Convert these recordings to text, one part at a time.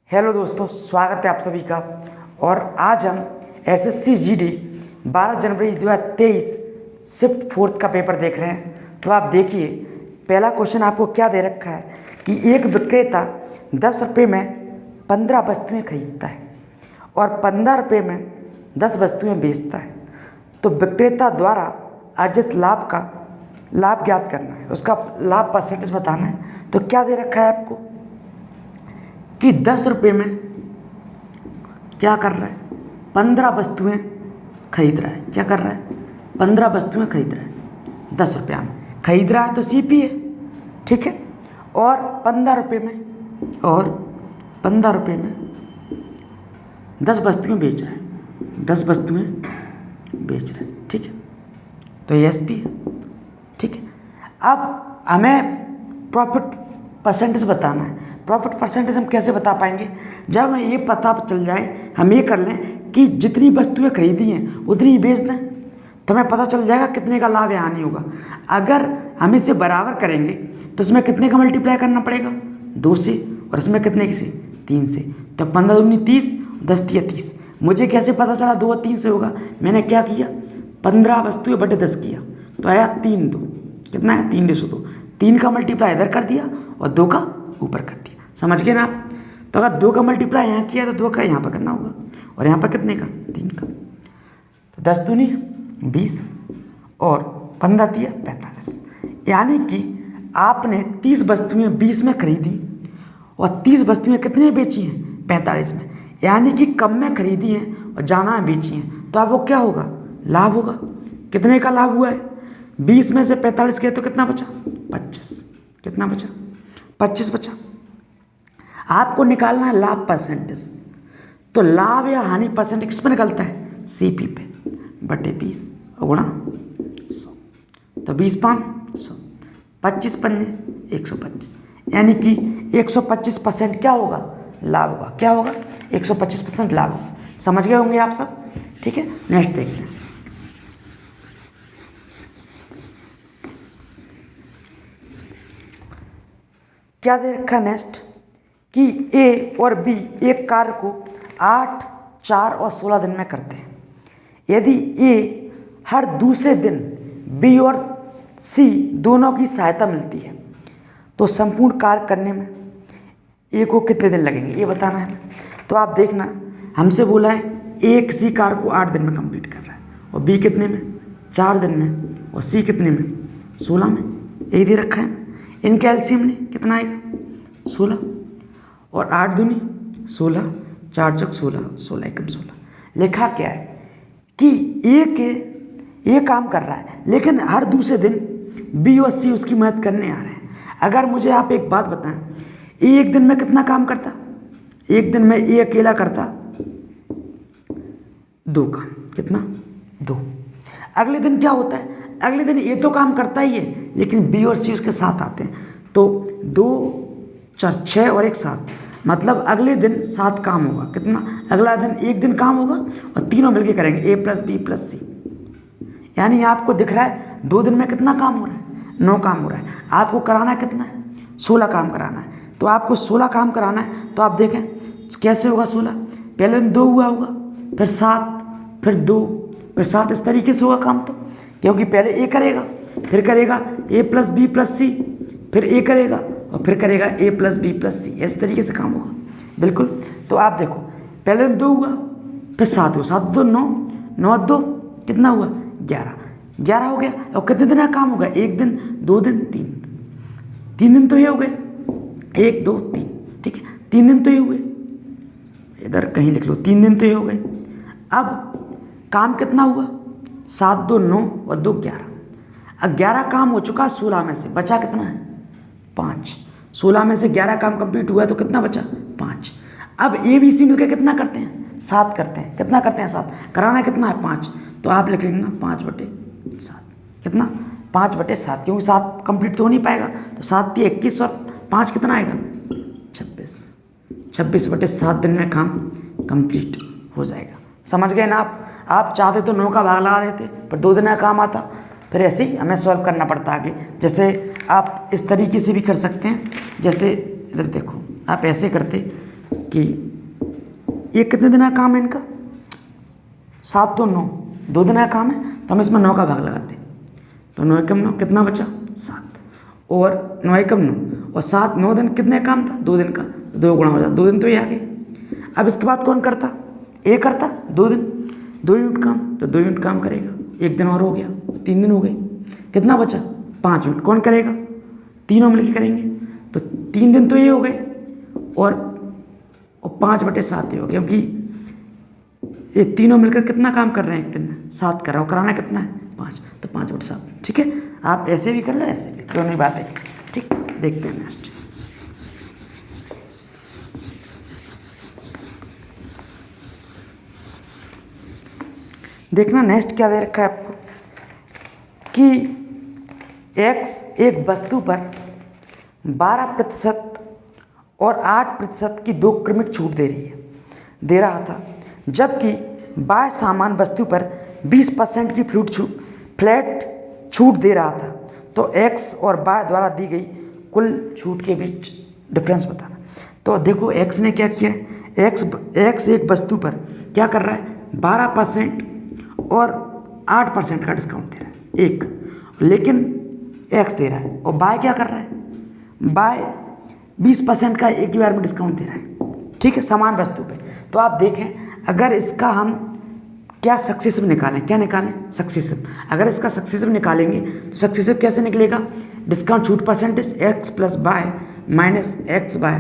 Hello दोस्तों, स्वागत है आप सभी का। और आज हम एसएससी जीडी 12 जनवरी 2023 शिफ्ट 4 का पेपर देख रहे हैं। तो आप देखिए, पहला क्वेश्चन आपको क्या दे रखा है कि एक विक्रेता 10 रुपये में 15 वस्तुएं खरीदता है और 15 रुपये में 10 वस्तुएं बेचता है। तो विक्रेता द्वारा अर्जित लाभ ज्ञात करना है, उसका लाभ परसेंटेज बताना है। तो क्या दे रखा है आपको कि 10 रुपये में क्या कर रहा है, 15 वस्तुएं खरीद रहा है। क्या कर रहा है, 15 वस्तुएं खरीद रहा है। 10 रुपया में खरीद रहा है तो सीपी है, ठीक है। और 15 रुपये में 10 वस्तुएं बेच रहा है, 10 वस्तुएं बेच रहा है, ठीक है। तो ये एसपी है, ठीक है। अब हमें प्रॉफिट परसेंटेज बताना है। प्रॉफिट परसेंटेज हम कैसे बता पाएंगे, जब हमें ये पता चल जाए, हम ये कर लें कि जितनी वस्तुएं खरीदी हैं उतनी ही बेच दें, तो हमें पता चल जाएगा कितने का लाभ या हानि होगा। अगर हम इसे बराबर करेंगे तो इसमें कितने का मल्टीप्लाई करना पड़ेगा, 2 से, और इसमें कितने से, 3 से। तो 15 दूनी 30, 10 तिया 30। मुझे कैसे पता चला 2 और 3 से होगा, मैंने क्या किया, 15 वस्तुएं बटे 10 किया, तो आया 3 2, कितना है 3/2। 3 का मल्टीप्लाई इधर कर दिया और 2 का ऊपर कर दिया, समझ गए ना आप। तो अगर 2 का मल्टीप्लाई यहाँ किया तो 2 का यहाँ पर करना होगा, और यहाँ पर कितने का, 3 का। तो 10 दूनी 20 और 15 तिया 45। यानी कि आपने 30 वस्तुएं 20 में खरीदी और 30 वस्तुएं कितने बेची हैं, 45 में। यानी कि कम में खरीदी हैं और ज़्यादा में बेची हैं, तो आपको क्या होगा, लाभ होगा। कितने का लाभ हुआ है, 20 में से 45 गए तो कितना बचा, 25। कितना बचा, 25 बचा। आपको निकालना है लाभ परसेंटेज। तो लाभ या हानि परसेंटेज किस पर निकलता है, सीपी पे, बटे 20 और गुणा 100। तो 20 5 100, 25 पंजे 125। यानी कि 125% क्या होगा, लाभ होगा। क्या होगा, 125% लाभ होगा। समझ गए होंगे आप सब, ठीक है। नेक्स्ट देखते हैं। क्या दे रखा है नेक्स्ट कि ए और बी एक कार्य को 8, 4 और 16 दिन में करते हैं। यदि ए हर दूसरे दिन बी और सी दोनों की सहायता मिलती है तो संपूर्ण कार्य करने में ए को कितने दिन लगेंगे, ये बताना है। तो आप देखना, हमसे बोला है ए किसी कार्य को 8 दिन में कंप्लीट कर रहा है, और बी कितने में, 4 दिन में, और सी कितने में, 16 में। यही दे रखा है। इनके एलसीएम ने कितना आएगा, 16, और 8 दूनी 16, 4 चौक 16, 16 एकम 16। लिखा क्या है कि ए काम कर रहा है, लेकिन हर दूसरे दिन बी और सी उसकी मदद करने आ रहे हैं। अगर मुझे आप एक बात बताएं, एक दिन में कितना काम करता, एक दिन में ए अकेला करता 2 काम, कितना, 2। अगले दिन क्या होता है, अगले दिन ये तो काम करता ही है, लेकिन बी और सी उसके साथ आते हैं। तो 2 4 6 और 1 7, मतलब अगले दिन 7 काम होगा। कितना, अगला दिन एक दिन काम होगा और तीनों मिलके करेंगे, ए प्लस बी प्लस सी। यानी आपको दिख रहा है 2 दिन में कितना काम हो रहा है, 9 काम हो रहा है। आपको कराना कितना है, 16 काम कराना है। तो आपको 16 काम कराना है, तो आप देखें कैसे होगा। 16 पहले दिन 2 हुआ होगा, फिर 7, फिर 2, फिर 7, इस तरीके से होगा काम। तो क्योंकि पहले ए करेगा, फिर करेगा ए प्लस बी प्लस सी, फिर ए करेगा और फिर करेगा ए प्लस बी प्लस सी। इस तरीके से काम होगा, बिल्कुल। तो आप देखो, पहले दिन 2 हुआ, फिर 7 हुआ, 7 2 9, 9 2 कितना हुआ, 11 हो गया। और कितने दिन का काम होगा, 1 दिन, 2 दिन, 3 दिन तो ये हो गए, 1 2 3, ठीक है। 3 दिन तो ये हुए, इधर कहीं लिख लो, 3 दिन तो ये हो गए। अब काम कितना हुआ, 7 2 9 और 2 11। अब 11 काम हो चुका 16 में से, बचा कितना है, 5। 16 में से 11 काम कंप्लीट हुआ तो कितना बचा, 5। अब ए बी सी मिलकर कितना करते हैं, 7 करते हैं। कितना करते हैं, 7। कराना कितना है, 5। तो आप लिख लेंगे 5/7, कितना, 5/7, क्योंकि 7 कंप्लीट तो हो नहीं पाएगा। तो 7 3 21 और 5 कितना आएगा, 26। 26/7 दिन में काम कंप्लीट हो जाएगा। समझ गए ना आप चाहते तो 9 का भाग लगा देते, पर 2 दिन का काम आता। फिर ऐसे ही हमें सॉल्व करना पड़ता आगे। जैसे आप इस तरीके से भी कर सकते हैं, जैसे इधर देखो, आप ऐसे करते कि ये कितने दिन का काम है इनका, 7 तो 9, 2 दिन का काम है, तो हम इसमें 9 का भाग लगाते हैं। तो 9 एकम 9 कितना बचा, 7, और 9 एकम 9 और 7, 9 दिन कितने का काम था, 2 दिन का, 2 गुणा हो जाता, 2 दिन तो ये आ गए। अब इसके बाद कौन करता, ए करता 2 दिन, 2 यूनिट काम, तो 2 यूनिट काम करेगा, 1 दिन और हो गया, 3 दिन हो गए, कितना बचा 5 यूनिट, कौन करेगा, तीनों मिलकर करेंगे, तो 3 दिन तो ये हो गए और 5/7 ये हो गया, क्योंकि ये तीनों मिलकर कितना काम कर रहे हैं एक दिन में, 7 कर रहा हूँ, कराना कितना है 5, तो 5/7। ठीक है, आप ऐसे भी कर लो, ऐसे भी, दोनों ही बातें। ठीक, देखते हैं नेक्स्ट। देखना नेक्स्ट क्या दे रखा है आपको कि x एक वस्तु पर 12% और 8% की 2 क्रमिक छूट दे रहा था, जबकि y समान वस्तु पर 20% की फ्लैट छूट दे रहा था। तो x और y द्वारा दी गई कुल छूट के बीच डिफरेंस बताना। तो देखो x ने क्या किया है, x एक वस्तु पर क्या कर रहा है, 12% और 8% का डिस्काउंट दे रहा है एक, लेकिन x दे रहा है, और बाय क्या कर रहा है, बाय 20% का एक ही बार में डिस्काउंट दे रहा है। ठीक है, समान वस्तु पे। तो आप देखें, अगर इसका हम क्या सक्सेसिव निकालें, क्या निकालें, सक्सेसिव। अगर इसका सक्सेसिव निकालेंगे तो सक्सेसिव कैसे निकलेगा, डिस्काउंट छूट percentage x plus by minus X by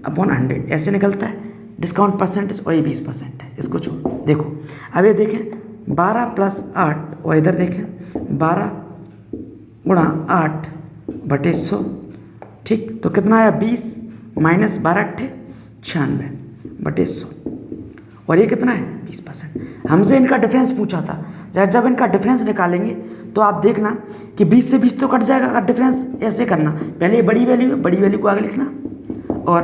upon 100 ऐसे निकलता है डिस्काउंट परसेंटेज, और ये 20% है, इसको छोड़। देखो अब ये देखें 12 + 8 और इधर देखें 12 गुणा 8/100। ठीक, तो कितना आया 20 माइनस 12 × 96/100, और ये कितना है 20%। हमसे इनका डिफरेंस पूछा था, जब इनका डिफरेंस निकालेंगे तो आप देखना कि 20 से 20 तो कट जाएगा। अगर डिफरेंस ऐसे करना, पहले ये बड़ी वैल्यू है, बड़ी वैल्यू को आगे लिखना और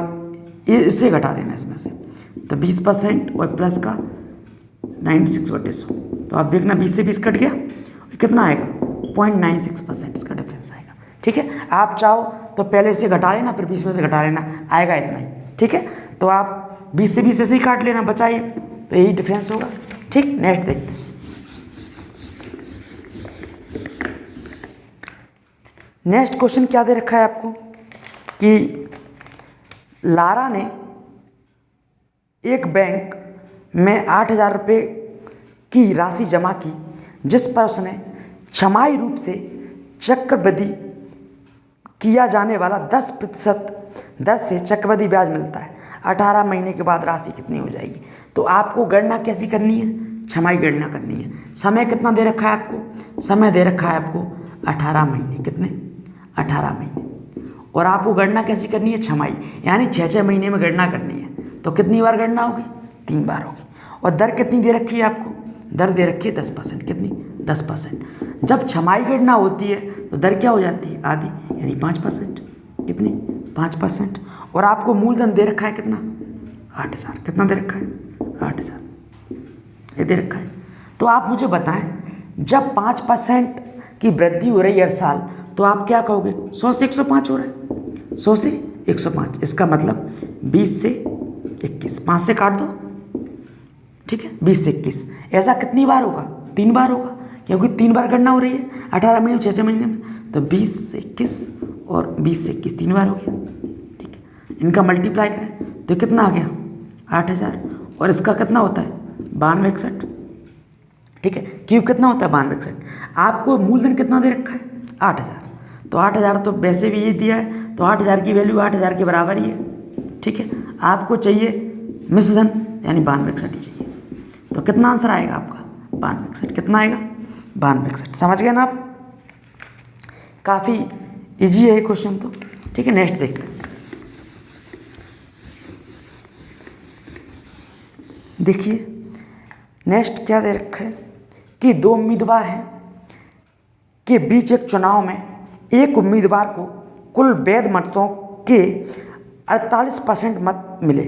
ये इससे घटा देना इसमें से, तो 20% और प्लस का 96/100। तो आप देखना 20 से 20 कट गया, कितना आएगा 0.96% इसका डिफरेंस आएगा। ठीक है, आप चाहो तो पहले से घटा लेना, फिर 20 में से घटा लेना, आएगा इतना ही। ठीक है, तो आप 20 से 20 ऐसे ही काट लेना, बचाइए, तो यही डिफरेंस होगा। ठीक, नेक्स्ट देखते हैं। नेक्स्ट क्वेश्चन क्या दे रखा है आपको कि लारा ने एक बैंक में 8,000 रुपये की राशि जमा की, जिस पर उसने छमाही रूप से चक्रवृद्धि किया जाने वाला 10% दर से चक्रवृद्धि ब्याज मिलता है। 18 महीने के बाद राशि कितनी हो जाएगी। तो आपको गणना कैसी करनी है, छमाही गणना करनी है। समय कितना दे रखा है आपको, समय दे रखा है आपको 18 महीने, कितने 18 महीने, और आपको गणना कैसी करनी है, छमाही, यानी 6-6 महीने में गणना करनी है। तो कितनी बार गणना होगी, 3 बार होगी। और दर कितनी दे रखी है आपको, दर दे रखी है 10%, कितनी 10%। जब छमाही गणना होती है तो दर क्या हो जाती है, आधी, यानी 5%, कितनी 5%। और आपको मूलधन दे रखा है कितना 8,000, कितना दे रखा है 8,000 ये दे रखा है। तो आप मुझे बताएं, जब 5% की वृद्धि हो रही है हर साल, तो आप क्या कहोगे, 100 से 105 हो रहा है, 100 से 105, इसका मतलब 20 से 21, 5 से काट दो, ठीक है, 20 से 21। ऐसा कितनी बार होगा, 3 बार होगा, क्योंकि 3 बार गणना हो रही है 18 महीने में, 6-6 महीने में। तो 20 से 21 और 20 से 21 3 बार हो गया। ठीक है, इनका मल्टीप्लाई करें तो कितना आ गया 8,000, और इसका कितना होता है 9261। ठीक है, क्यूब कितना होता है 9261। आपको मूलधन कितना दे रखा है 8,000, तो 8,000 तो वैसे भी ये दिया है, तो 8,000 की वैल्यू 8,000 के बराबर ही है। ठीक है, आपको चाहिए मिश्रधन, यानी 9261 ही चाहिए। तो कितना आंसर आएगा आपका 9261, कितना आएगा 9261। समझ गए ना आप, काफ़ी इजी है ये क्वेश्चन तो। ठीक है, नेक्स्ट देखते हैं। देखिए नेक्स्ट क्या दे रखा है कि 2 उम्मीदवार हैं के बीच एक चुनाव में एक उम्मीदवार को कुल वैध मतों के 48% मत मिले,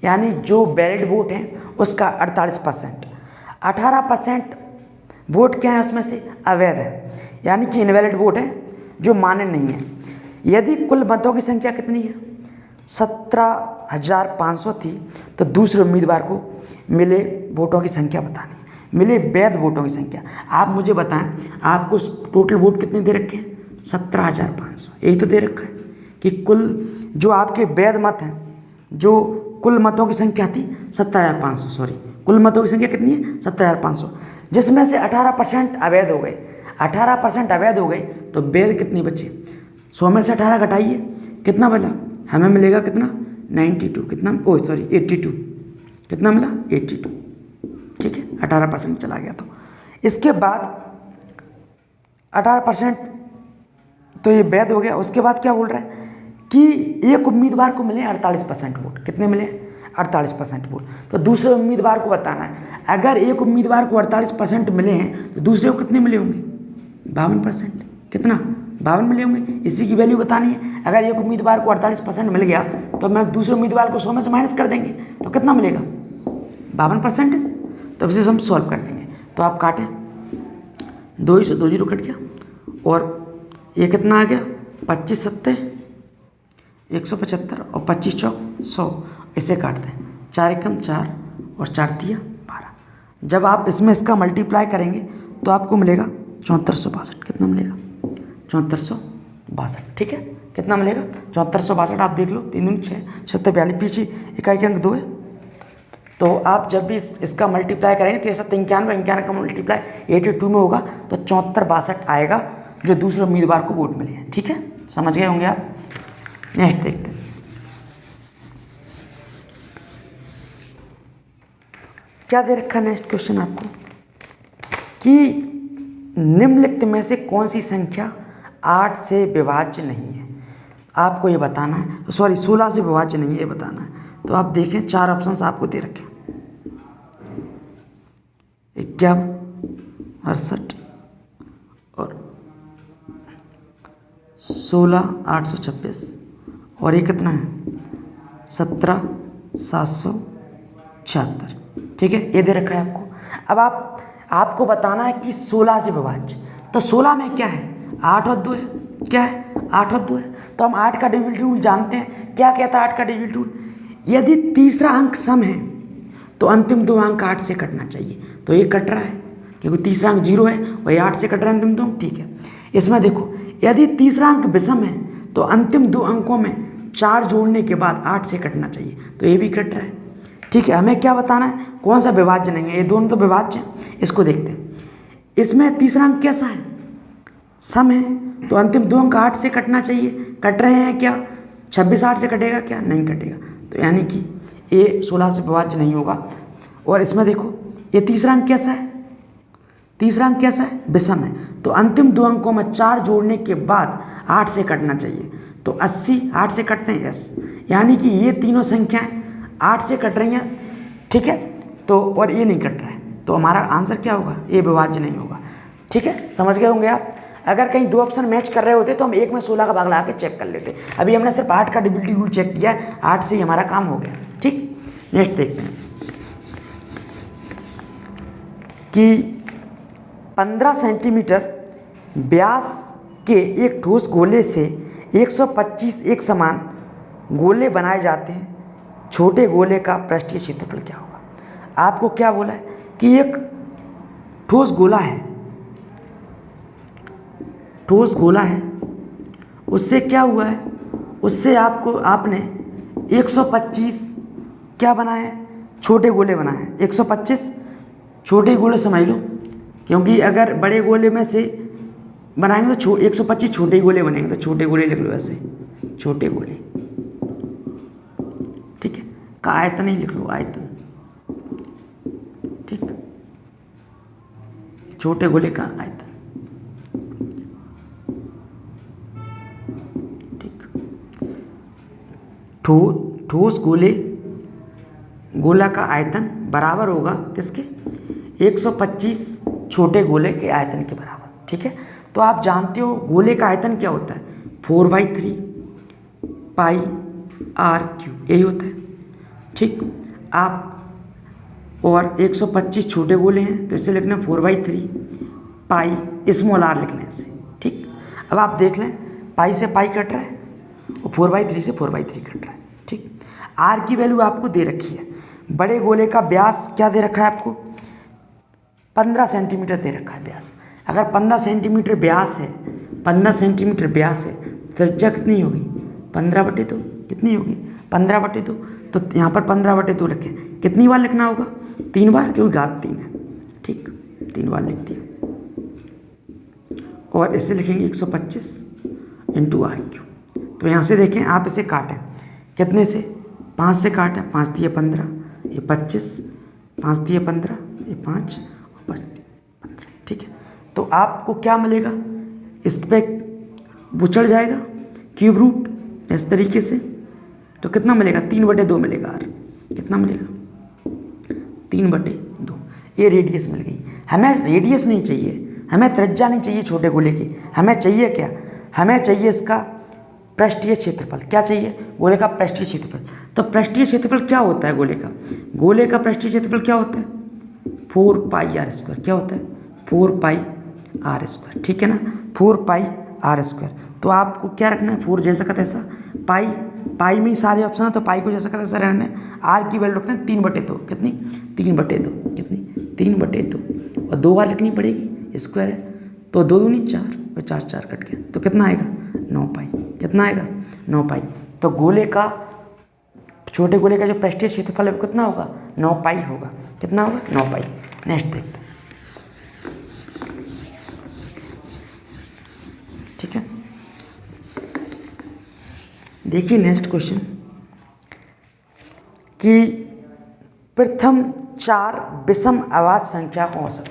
यानी जो वैलिड वोट हैं उसका 48%। 18% वोट क्या है उसमें से अवैध है, यानी कि इनवैलिड वोट है जो मान्य नहीं है। यदि कुल मतों की संख्या कितनी है 17,500 थी, तो दूसरे उम्मीदवार को मिले वोटों की संख्या बतानी, मिले वैध वोटों की संख्या। आप मुझे बताएं, आपको टोटल वोट कितने दे रखे हैं? 17,500, यही तो दे रखा है कि कुल जो आपके वैध मत हैं, जो कुल मतों की संख्या थी 17,500, सॉरी कुल मतों की संख्या कितनी है? 17,500, जिसमें से 18% अवैध हो गए। 18% अवैध हो गए तो वैध कितनी बचे? 100 में से 18 घटाइए, कितना बचा? हमें मिलेगा कितना? 92, कितना? ओ सॉरी 82, कितना मिला? 82, ठीक है, 18% चला गया। तो इसके बाद 18% तो ये वैध हो गया। उसके बाद क्या बोल रहा है कि एक उम्मीदवार को मिले 48% वोट। कितने मिले? 48% वोट। तो दूसरे उम्मीदवार को बताना है, अगर एक उम्मीदवार को 48% मिले हैं तो दूसरे को कितने मिले होंगे? 52%। कितना? 52 मिले होंगे। इसी की वैल्यू बतानी है। अगर एक उम्मीदवार को 48% मिल गया तो मैं दूसरे उम्मीदवार को 100 में से माइनस कर देंगे तो कितना मिलेगा? 52%। तो इसे हम सॉल्व कर लेंगे। तो आप काटें, 2 ही से 2 जीरो कट गया, और ये कितना आ गया? 25 सत्ते 175 और 25 चौक 100। इसे काटते हैं, 4 एकम 4 और 4 तिया 12। जब आप इसमें इसका मल्टीप्लाई करेंगे तो आपको मिलेगा 7462। कितना मिलेगा? 7462, ठीक है। कितना मिलेगा? 7462। आप देख लो, 3 दूनी 6, 7 42, पीछे इकाई के अंक 2 है। तो आप जब भी इसका मल्टीप्लाई करेंगे 93 91 91 का मल्टीप्लाई 82 में होगा तो 7462 आएगा, जो दूसरे उम्मीदवार को वोट मिले हैं, ठीक है। समझ गए होंगे आप। नेक्स्ट देखते हैं, क्या दे रखा है नेक्स्ट क्वेश्चन आपको कि निम्नलिखित में से कौन सी संख्या 8 से विभाज्य नहीं है। आपको ये बताना है, सॉरी 16 से विभाज्य नहीं है, ये बताना है। तो आप देखें, 4 ऑप्शंस आपको दे रखे हैं, 51, 68 और 16 826 और ये कितना है? 17 776, ठीक है। ये दे रखा है आपको। अब आपको बताना है कि 16 से विभाज्य, तो 16 में क्या है? 8 और 2 है। क्या है? 8 और 2 है। तो हम 8 का डिविजन रूल जानते हैं। क्या कहता है 8 का डिविजन रूल? यदि तीसरा अंक सम है तो अंतिम 2 अंक 8 से कटना चाहिए। तो ये कट रहा है क्योंकि तीसरा अंक 0 है और ये 8 से कट रहा है अंतिम 2 अंक, ठीक है। इसमें देखो, यदि तीसरा अंक विषम है तो अंतिम 2 अंकों में 4 जोड़ने के बाद 8 से कटना चाहिए। तो ये भी कट रहा है, ठीक है। हमें क्या बताना है? कौन सा विभाज्य नहीं है? ये दोनों तो विभाज्य हैं। इसको देखते हैं। इसमें तीसरा अंक कैसा है? सम है, तो अंतिम 2 अंक 8 से कटना चाहिए। कट रहे हैं क्या? 26 8 से कटेगा क्या? नहीं कटेगा। तो यानी कि ये 16 से विभाज्य नहीं होगा। और इसमें देखो, ये तीसरा अंक कैसा है? तीसरा अंक कैसा है? विषम है, तो अंतिम 2 अंकों में 4 जोड़ने के बाद 8 से कटना चाहिए। तो 80 8 से कटते हैं, यस। यानी कि ये तीनों संख्याएं 8 से कट रही हैं, ठीक है। तो और ये नहीं कट रहा है, तो हमारा आंसर क्या होगा? ये विभाज्य नहीं होगा, ठीक है। समझ गए होंगे आप। अगर कहीं 2 ऑप्शन मैच कर रहे होते तो हम एक में 16 का भाग लगा के चेक कर लेते। अभी हमने सिर्फ 8 का डिविजिबिलिटी रूल चेक किया है, 8 से ही हमारा काम हो गया, ठीक। नेक्स्ट देखते हैं कि 15 सेंटीमीटर व्यास के एक ठोस गोले से 125 एक समान गोले बनाए जाते हैं। छोटे गोले का पृष्ठीय क्षेत्रफल क्या होगा? आपको क्या बोला है कि एक ठोस गोला है, ठोस गोला है, उससे क्या हुआ है? उससे आपने 125 क्या बनाए हैं? छोटे गोले बनाए हैं। 125 छोटे गोले समझ लो, क्योंकि अगर बड़े गोले में से बनाएंगे तो 125 छोटे गोले बनेंगे। तो छोटे गोले लिख लो ऐसे, छोटे गोले, ठीक है। का आयतन ही लिख लो, आयतन, ठीक। छोटे गोले का आयतन, ठीक। ठोस गोला का आयतन बराबर होगा किसके? 125 छोटे गोले के आयतन के बराबर, ठीक है। तो आप जानते हो गोले का आयतन क्या होता है? 4/3 पाई r³, यही होता है, ठीक। आप और 125 छोटे गोले हैं तो इसे लिखना 4/3 पाई स्मॉल r लिख लें ऐसे, ठीक। अब आप देख लें, पाई से पाई कट रहा है और 4/3 से 4/3 कट रहा है, आर की वैल्यू आपको दे रखी है। बड़े गोले का व्यास क्या दे रखा है आपको, 15 सेंटीमीटर दे रखा है व्यास। अगर 15 सेंटीमीटर व्यास है, 15 सेंटीमीटर व्यास है, त्रिज्या कितनी होगी, 15/2 कितनी होगी, 15/2। तो यहाँ पर 15/2 लिखें, कितनी बार लिखना होगा, 3 बार, क्योंकि घात 3 है, ठीक, 3 बार लिख दिया। और इसे लिखेंगे 125 इंटू RQ। तो यहाँ से देखें, आप इसे काटें, कितने से, 5 से काटें, 5 दिए 15, ये 25, 5 दिए 15, ये 5 और 5 दिए 15, ठीक है। तो आपको क्या मिलेगा, इस पर वो चढ़ जाएगा क्यूब रूट इस तरीके से, तो कितना मिलेगा, 3/2 मिलेगा। आर कितना मिलेगा, 3/2। ये रेडियस मिल गई। हमें रेडियस नहीं चाहिए, हमें त्रिज्या नहीं चाहिए छोटे गोले की, हमें चाहिए क्या, हमें चाहिए इसका पृष्ठीय क्षेत्रफल। क्या चाहिए, गोले का पृष्ठीय क्षेत्रफल। तो पृष्ठीय क्षेत्रफल क्या होता है गोले का, गोले का पृष्ठीय क्षेत्रफल क्या होता है, 4πr²। क्या होता है, 4πr², ठीक है ना, 4πr²। तो आपको क्या रखना है, 4 जैसा का तैसा, पाई में ही सारे ऑप्शन है, तो पाई को जैसा का तैसा रहने दें। आर की वैल्यू रखते हैं 3/2, कितनी, 3/2, कितनी, 3/2, और 2 बार लिखनी पड़ेगी, स्क्वायर है, तो 2 दूनी 4 और 4 4 कट गया, तो कितना आएगा, 9π। कितना आएगा, 9π। तो गोले का, छोटे गोले का जो पृष्ठीय क्षेत्रफल है वो कितना होगा, 9π होगा। कितना होगा, 9π। नेक्स्ट देखते हैं, ठीक है। देखिए नेक्स्ट क्वेश्चन कि प्रथम 4 विषम अभाज्य संख्या का औसत।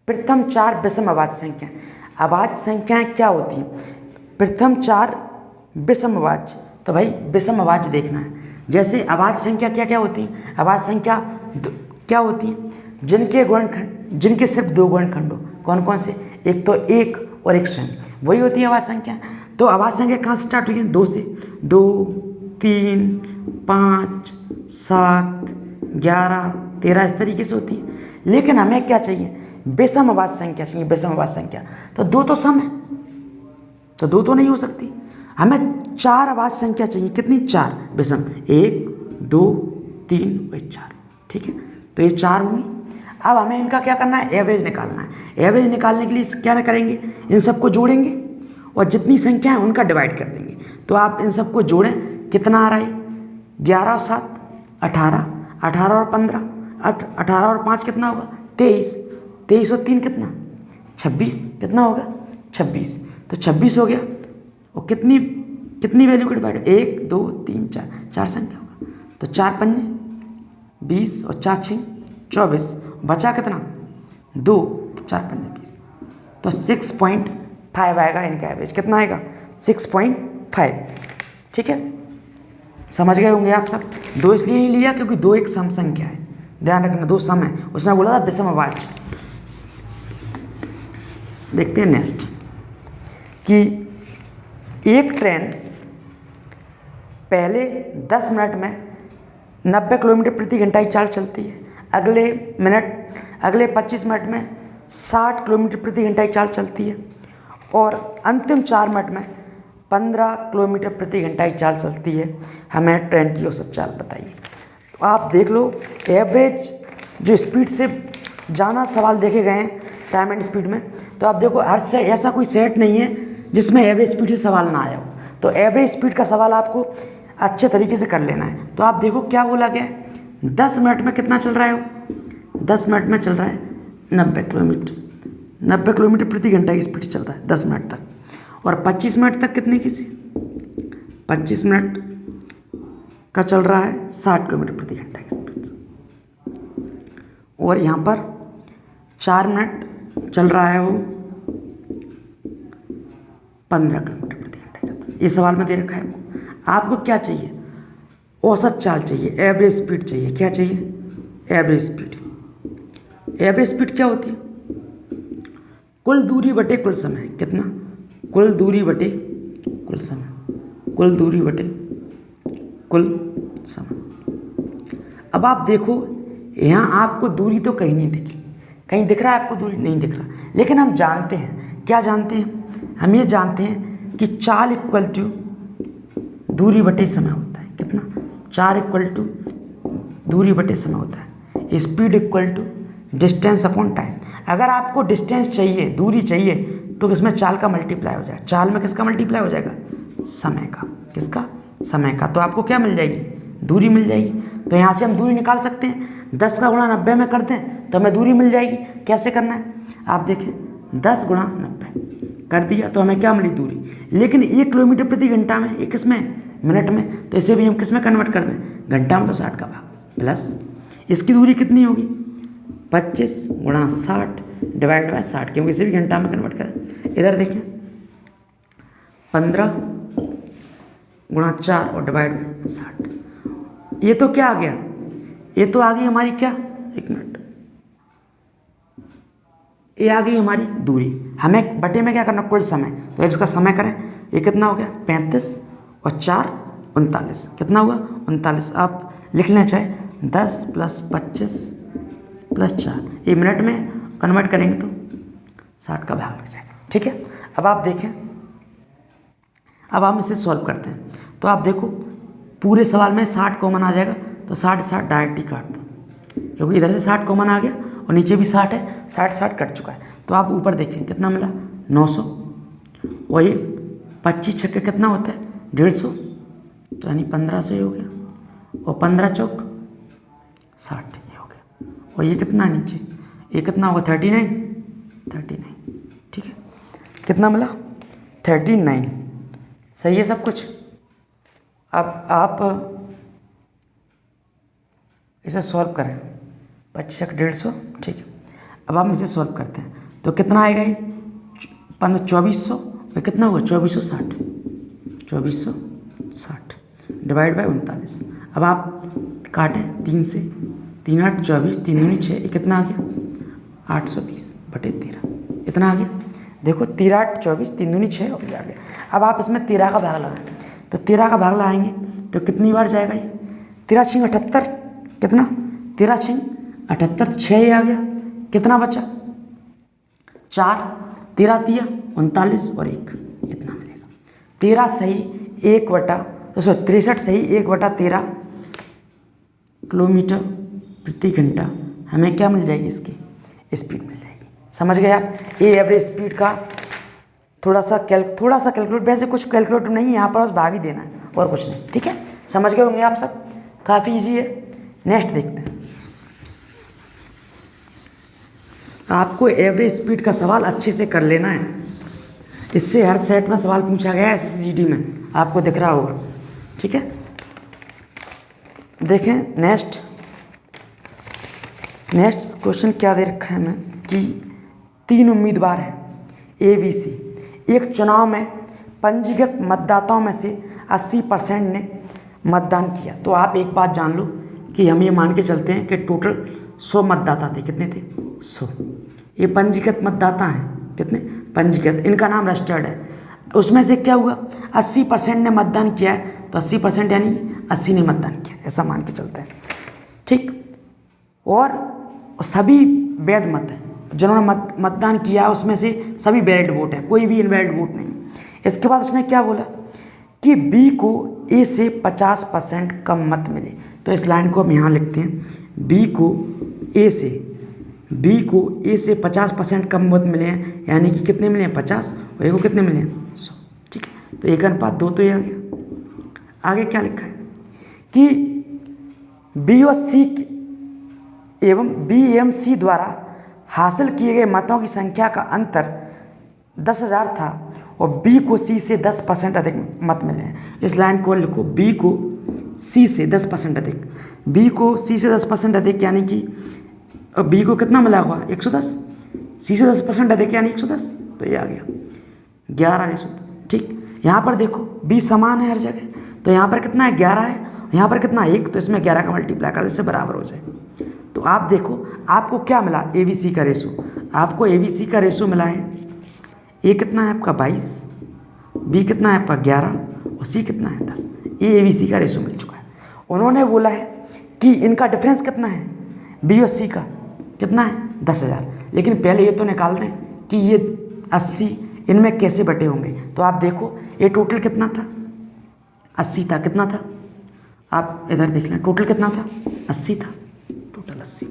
प्रथम 4 विषम अभाज्य संख्या, अभाज्य संख्याएं क्या होती हैं, प्रथम 4 विषम अभाज्य। तो भाई विषम अभाज्य देखना है। जैसे अभाज्य संख्या क्या क्या होती है, अभाज्य संख्या क्या होती है, जिनके गुणनखंड, जिनके सिर्फ 2 गुणनखंड हो। कौन कौन से, एक तो 1 और 1 स्वयं, वही होती है अभाज्य संख्या। तो अभाज्य संख्या कहाँ से स्टार्ट हुई है, 2 से, 2, 3, 5, 7, 11, 13 इस तरीके से होती है। लेकिन हमें क्या चाहिए, विषम अभाज्य संख्या चाहिए, विषम अभाज्य संख्या। तो 2 तो सम है, तो 2 तो नहीं हो सकती, हमें 4 अभाज्य संख्या चाहिए। कितनी, 4 विषम, 1, 2, 3 और 4, ठीक है। तो ये 4 होंगी। अब हमें इनका क्या करना है, एवरेज निकालना है। एवरेज निकालने के लिए क्या ना करेंगे, इन सबको जोड़ेंगे और जितनी संख्या है उनका डिवाइड कर देंगे। तो आप इन सबको जोड़ें, कितना आ रहा है, 11 और 7 18, 18 और 15, 18 और 5 कितना होगा, 23, 23 और 3 कितना, 26, कितना होगा, 26। तो 26 हो गया। और कितनी वैल्यू का डिवाइड, 1, 2, 3, 4, 4 संख्या होगा। तो 4 पंजे 20 और 4 6 24, बचा कितना, 2, तो 4 पंजे 20। तो 6.5 आएगा इनका एवरेज। कितना आएगा, 6.5, ठीक है। समझ गए होंगे आप सब। 2 इसलिए नहीं लिया क्योंकि 2 एक सम संख्या है, ध्यान रखना, 2 सम है। उसने बोला था विषम अभाज्य। देखते हैं नेक्स्ट कि एक ट्रेन पहले 10 मिनट में 90 किलोमीटर प्रति घंटा की चाल चलती है, अगले 25 मिनट में 60 किलोमीटर प्रति घंटा की चाल चलती है, और अंतिम 4 मिनट में 15 किलोमीटर प्रति घंटा की चाल चलती है। हमें ट्रेन की औसत चाल बताइए। तो आप देख लो, एवरेज जो स्पीड से ज़्यादा सवाल देखे गए हैं टाइम एंड स्पीड में, तो आप देखो हर से ऐसा कोई सेट नहीं है जिसमें एवरेज स्पीड से सवाल ना आया हो। तो एवरेज स्पीड का सवाल आपको अच्छे तरीके से कर लेना है। तो आप देखो क्या बोला गया है, 10 मिनट में कितना चल रहा है वो, 10 मिनट में चल रहा है 90 किलोमीटर प्रति घंटा की स्पीड चल रहा है 10 मिनट तक। और 25 मिनट तक कितने की सी, 25 मिनट का चल रहा है 60 किलोमीटर प्रति घंटा की स्पीड से। और यहाँ पर 4 मिनट चल रहा है वो 15 किलोमीटर प्रति घंटा। ये सवाल में दे रखा है आपको क्या चाहिए, औसत चाल चाहिए, एवरेज स्पीड चाहिए। क्या चाहिए, एवरेज स्पीड। एवरेज स्पीड क्या होती है, कुल दूरी बटे कुल समय। कितना, कुल दूरी बटे कुल समय, कुल दूरी बटे कुल समय। अब आप देखो यहाँ आपको दूरी तो कहीं नहीं दिख रही, कहीं दिख रहा है आपको दूरी, नहीं दिख रहा। लेकिन हम जानते हैं, क्या जानते हैं, हम ये जानते हैं कि चाल इक्वल टू दूरी बटे समय होता है। कितना, 4 इक्वल टू दूरी बटे समय होता है, speed equal to distance upon time. अगर आपको डिस्टेंस चाहिए, दूरी चाहिए, तो किसमें चाल का मल्टीप्लाई हो जाएगा, चाल में किसका मल्टीप्लाई हो जाएगा, समय का। किसका, समय का। तो आपको क्या मिल जाएगी, दूरी मिल जाएगी। तो यहाँ से हम दूरी निकाल सकते हैं, 10 का गुणा 90 में कर दें तो हमें दूरी मिल जाएगी। कैसे करना है आप देखें, 10 गुणा 90 कर दिया तो हमें क्या मिली, दूरी। लेकिन 1 किलोमीटर प्रति घंटा में, ये किस में, मिनट में, तो इसे भी हम किस में कन्वर्ट कर दें, घंटा में, तो 60 का भाग प्लस इसकी दूरी कितनी होगी, 25 गुणा 60 डिवाइड बाय 60, क्योंकि इसे भी घंटा में कन्वर्ट करें। इधर देखें 15 गुणा 4 और डिवाइड बाय 60। ये तो क्या आ गया, ये तो आ गई हमारी क्या, एक मिनट, ये आ गई हमारी दूरी। हमें बटे में क्या करना, कुल समय, तो इसका समय करें, ये कितना हो गया 35 और 4 39, कितना हुआ 39। आप लिख लें चाहे 10 प्लस 25 प्लस 4, ये मिनट में कन्वर्ट करेंगे तो 60 का भाग लग जाएगा। ठीक है, अब आप देखें, अब हम इसे सॉल्व करते हैं। तो आप देखो पूरे सवाल में 60 कॉमन आ जाएगा, तो 60 60 डायरेक्ट ही काट दो, क्योंकि इधर से 60 कॉमन आ गया और नीचे भी 60 है, 60 60 कट चुका है। तो आप ऊपर देखें कितना मिला 900, वही 25 छक्के कितना होता है 150, तो यानी 1500 हो गया, और 15 चौक 60 ये हो गया, और ये कितना नीचे, ये कितना होगा 39। ठीक है, कितना मिला 39। सही है सब कुछ। अब आप इसे सॉल्व करें, 25 150, ठीक है। अब हम इसे सॉल्व करते हैं तो कितना आएगा, ये 2400, ये कितना हुआ 2460, 2460 डिवाइड बाय 39। अब आप काटें 3 से, 3 8 24, 3 दूनी 6, ये कितना आ गया 820 बटे 13, इतना आ गया। देखो 13 8 24, 3 दूनी 6 और ये आ गया। अब आप इसमें 13 का भाग लगाएं, तो 13 का भाग लगाएंगे तो कितनी बार जाएगा ये, 13 6 78, कितना 13 6 78, तो 6 ही आ गया, कितना बचा 4, 13 3 39 और 1, इतना मिलेगा। 13 सही 63 सही 1/13 किलोमीटर प्रति घंटा हमें क्या मिल जाएगी, इसकी स्पीड मिल जाएगी। समझ गए आप, ये एवरेज स्पीड का थोड़ा सा कैलकुलेट, वैसे कुछ कैलकुलेट नहीं है यहाँ पर, बस भाग ही देना है और कुछ नहीं। ठीक है, समझ गए होंगे आप सब, काफ़ी इजी है। नेक्स्ट देखते हैं, आपको एवरेज स्पीड का सवाल अच्छे से कर लेना है, इससे हर सेट में सवाल पूछा गया है SSCD में, आपको दिख रहा होगा। ठीक है, देखें नेक्स्ट क्वेश्चन क्या दे रखा है हमें कि 3 उम्मीदवार हैं ABC, एक चुनाव में पंजीकृत मतदाताओं में से 80% ने मतदान किया। तो आप एक बात जान लो कि हम ये मान के चलते हैं कि टोटल 100 मतदाता थे, कितने थे 100। ये पंजीकृत मतदाता हैं, कितने पंजीकृत, इनका नाम रजिस्टर्ड है। उसमें से क्या हुआ 80% ने मतदान किया है, तो 80% यानी 80 ने मतदान किया, ऐसा मान के चलते हैं। ठीक, और सभी वैध मत हैं, जिन्होंने मतदान किया उसमें से सभी वैलिड वोट है, कोई भी इनवैलिड वोट नहीं। इसके बाद उसने क्या बोला कि B को A से 50% कम मत मिले। तो इस लाइन को हम यहाँ लिखते हैं, B को A से 50% कम मत मिले हैं, यानी कि कितने मिले हैं 50, और A को कितने मिले हैं 100। ठीक है, तो 1:2 तो ये आ गया। आगे क्या लिखा है कि B और C एवं B एवं C द्वारा हासिल किए गए मतों की संख्या का अंतर 10,000 था और B को C से 10% अधिक मत मिले हैं। इस लाइन को लिखो, B को C से 10% अधिक, B को C से 10% अधिक, यानी कि B को कितना मिला हुआ 110, C से 10% अधिक यानी 110, तो ये आ गया 11:10। ठीक, यहाँ पर देखो B समान है हर जगह, तो यहाँ पर कितना है 11 है, यहाँ पर कितना 1, तो इसमें 11 का मल्टीप्लाई कर इससे बराबर हो जाए। तो आप देखो आपको क्या मिला, ABC का रेशो, आपको ABC का रेशो मिला है, A कितना है आपका 22, B कितना है आपका 11 और C कितना है 10। ये ABC का रेशो मिल चुका है। उन्होंने बोला है कि इनका डिफरेंस कितना है, B और C का कितना है 10,000, लेकिन पहले ये तो निकाल दें कि ये 80 इनमें कैसे बटे होंगे। तो आप देखो ये टोटल कितना था 80 था, कितना था आप इधर देख लें, टोटल कितना था, 80 था, टोटल 80।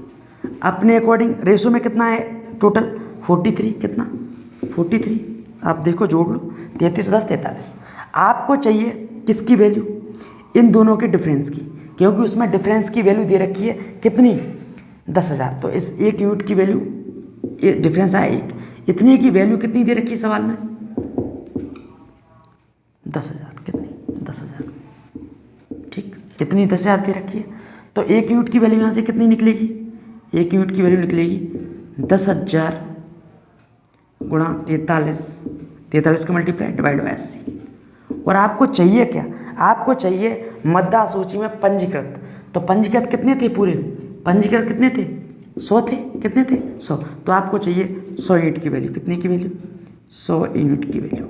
अपने अकॉर्डिंग रेशो में कितना है टोटल, 43, कितना 43, आप देखो जोड़ लो, 33 10 43। आपको चाहिए किसकी वैल्यू, इन दोनों के डिफरेंस की, क्योंकि उसमें डिफरेंस की वैल्यू दे रखी है कितनी, 10,000। तो इस एक यूनिट की वैल्यू, ये डिफरेंस है 1, इतने की वैल्यू कितनी दे रखी है सवाल में, 10,000, कितनी 10,000, ठीक, कितनी 10,000 दे रखी है। तो एक यूनिट की वैल्यू यहाँ से कितनी निकलेगी, एक यूनिट की वैल्यू निकलेगी 10,000 गुणा 43 का मल्टीप्लाई डिवाइड बाई 80। और आपको चाहिए क्या, आपको चाहिए मद्दा सूची में पंजीकृत। तो पंजीकृत कितने थे पूरे, पंजीकृत कितने थे, 100 थे, कितने थे 100। तो आपको चाहिए 100 यूनिट की वैल्यू, कितने की वैल्यू, 100 यूनिट की वैल्यू।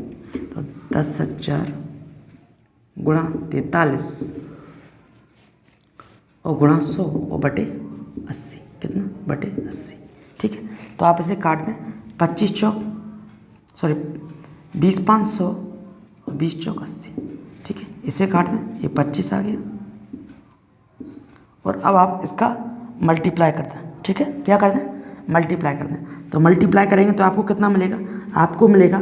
तो 10,000 गुणा 43 और गुणा 100 और बटे 80, कितना बटे 80, ठीक है। तो आप इसे काट दें, 25 चौक 20 500 और 20 चौक 80, ठीक है, इसे काट दें, ये 25 आ गया। और अब आप इसका मल्टीप्लाई कर दें, ठीक है, क्या कर दें, मल्टीप्लाई कर दें। तो मल्टीप्लाई करेंगे तो आपको कितना मिलेगा, आपको मिलेगा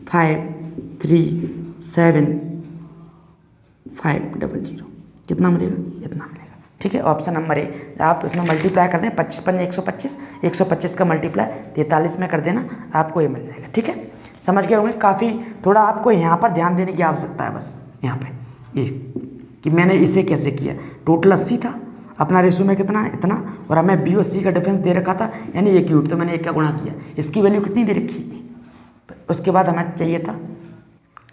537,500, कितना मिलेगा, इतना मिलेगा, ठीक है। ऑप्शन नंबर ए, आप इसमें मल्टीप्लाई कर दें, 25 पंजे 125, 125 का मल्टीप्लाई 43 में कर देना, आपको ये मिल जाएगा, ठीक है। समझ गए होंगे, काफ़ी थोड़ा आपको यहाँ पर ध्यान देने की आवश्यकता है, बस यहाँ पे ये कि मैंने इसे कैसे किया। टोटल 80 था, अपना रेशो में कितना है, इतना, और हमें बी और सी का डिफरेंस दे रखा था यानी 1 यूनिट, तो मैंने 1 का गुणा किया, इसकी वैल्यू कितनी दे रखी है। उसके बाद हमें चाहिए था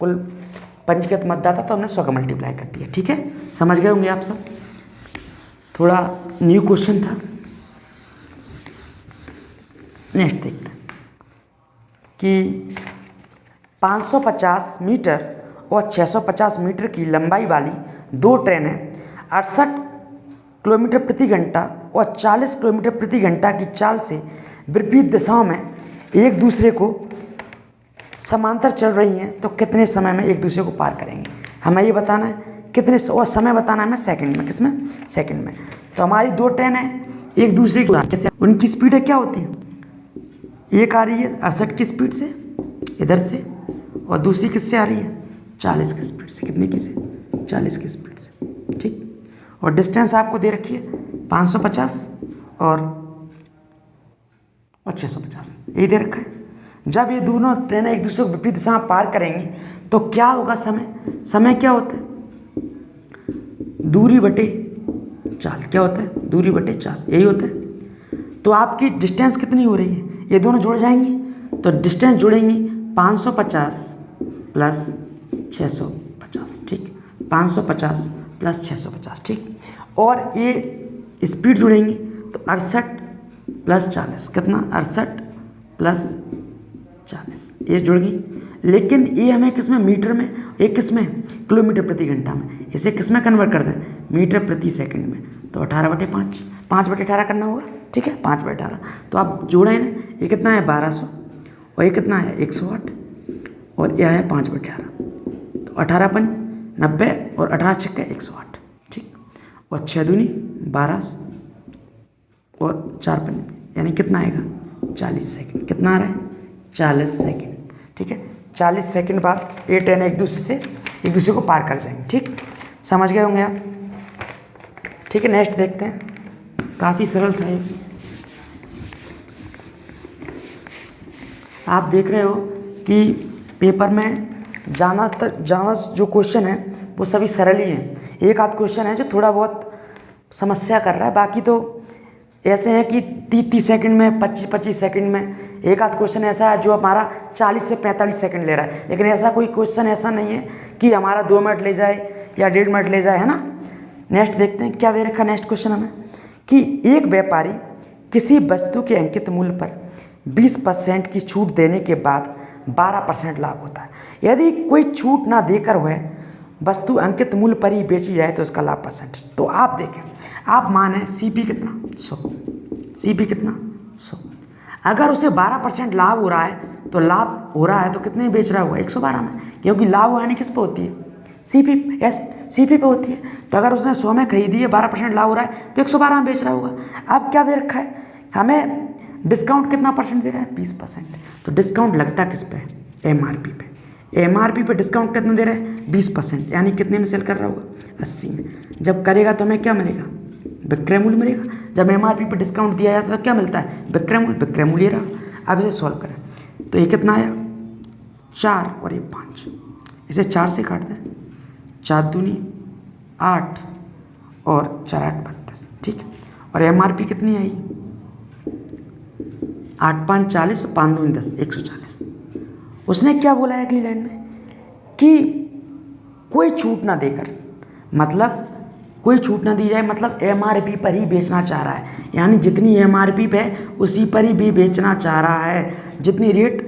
कुल पंजीकृत मतदाता, तो हमने 100 का मल्टीप्लाई कर दिया, ठीक है। समझ गए होंगे आप सब, थोड़ा न्यू क्वेश्चन था। नेक्स्ट देखते हैं कि 550 मीटर और 650 मीटर की लंबाई वाली दो ट्रेनें 68 किलोमीटर प्रति घंटा और 40 किलोमीटर प्रति घंटा की चाल से विपरीत दिशाओं में एक दूसरे को समांतर चल रही हैं, तो कितने समय में एक दूसरे को पार करेंगे। हमें ये बताना है कितने, और समय बताना है हमें सेकंड में, किसमें, सेकंड में। तो हमारी दो ट्रेन है एक दूसरे की कैसे, उनकी स्पीड क्या होती है, एक आ रही है 68 की स्पीड से इधर से, और दूसरी किससे आ रही है 40 की स्पीड से, कितने की से 40 की स्पीड से, ठीक। और डिस्टेंस आपको दे रखी है 550 और 650, यही दे रखा है। जब ये दोनों ट्रेनें एक दूसरे को विपरीत दिशा में पार करेंगी तो क्या होगा, समय क्या होता है, दूरी बटे चाल, क्या होता है, दूरी बटे चाल, यही होता है। तो आपकी डिस्टेंस कितनी हो रही है, ये दोनों जुड़ जाएंगी, तो डिस्टेंस जुड़ेंगी 550 प्लस 650, ठीक, 550 प्लस 650, ठीक। और ये स्पीड जुड़ेंगी तो 68 प्लस 40, कितना 68 प्लस 40, ये जुड़ गई। लेकिन ये हमें किस में, मीटर में, एक किस में, किलोमीटर प्रति घंटा में। इसे किस में कन्वर्ट कर दें, मीटर प्रति सेकंड में। तो 18/5, 5/18 करना होगा, ठीक है, 5/18। तो आप जोड़े ना, ये कितना है 1200 और ये कितना है 108 और यह है 5/18। तो 18 पंज 90 और 18 छक्के 108, ठीक। और 6 दूनी 12 और 4 पंज 20, यानी कितना आएगा 40 सेकंड। कितना आ रहा है 40 सेकंड, ठीक है। 40 सेकंड बाद ये ट्रेन एक दूसरे को पार कर जाएंगे, ठीक। समझ गए होंगे आप, ठीक है। नेक्स्ट देखते हैं, काफ़ी सरल था ये। आप देख रहे हो कि पेपर में ज़्यादा जो क्वेश्चन है वो सभी सरल ही हैं। एक आध क्वेश्चन है जो थोड़ा बहुत समस्या कर रहा है, बाकी तो ऐसे हैं कि 30 सेकंड में, 25 सेकंड में। एक आध क्वेश्चन ऐसा है जो हमारा 40 से 45 सेकंड ले रहा है, लेकिन ऐसा कोई क्वेश्चन ऐसा नहीं है कि हमारा 2 मिनट ले जाए या 1.5 मिनट ले जाए, है ना। नेक्स्ट देखते हैं क्या दे रखा नेक्स्ट क्वेश्चन हमें, कि एक व्यापारी किसी वस्तु के अंकित मूल्य पर 20% की छूट देने के बाद 12% लाभ होता है। यदि कोई छूट ना देकर वह वस्तु अंकित मूल्य पर ही बेची जाए तो उसका लाभ परसेंटेज। तो आप देखें, आप माने CP कितना 100, CP कितना 100। अगर उसे 12% लाभ हो रहा है, तो लाभ हो रहा है तो कितने बेच रहा होगा 112 में, क्योंकि लाभ हानि किस पे होती है, CP पे होती है। तो अगर उसने 100 में खरीदी है, 12% लाभ हो रहा है, तो 112 में बेच रहा होगा। अब क्या दे रखा है हमें, डिस्काउंट कितना परसेंट दे रहा है, 20%। तो डिस्काउंट लगता किस पे, MRP पे। MRP पे डिस्काउंट कितना दे रहा है, 20%, यानी कितने में सेल कर रहा होगा, 80 में। जब करेगा तो हमें क्या मिलेगा, विक्रय मूल्य मिलेगा। जब MRP पे डिस्काउंट दिया जाता है तो क्या मिलता है, विक्रय मूल्य। विक्रय मूल्य रहा। अब इसे सॉल्व करें तो ये कितना आया, 4 और ये 5। इसे 4 से काट दें, 4 दूनी 8 और 4 8 32, ठीक है। और MRP कितनी आई, 8 5 40, 5 दूनी 10, 140। उसने क्या बोला है अगली लाइन में कि कोई छूट ना देकर, मतलब कोई छूट ना दी जाए, मतलब MRP पर ही बेचना चाह रहा है, यानी जितनी MRP पे है उसी पर ही भी बेचना चाह रहा है, जितनी रेट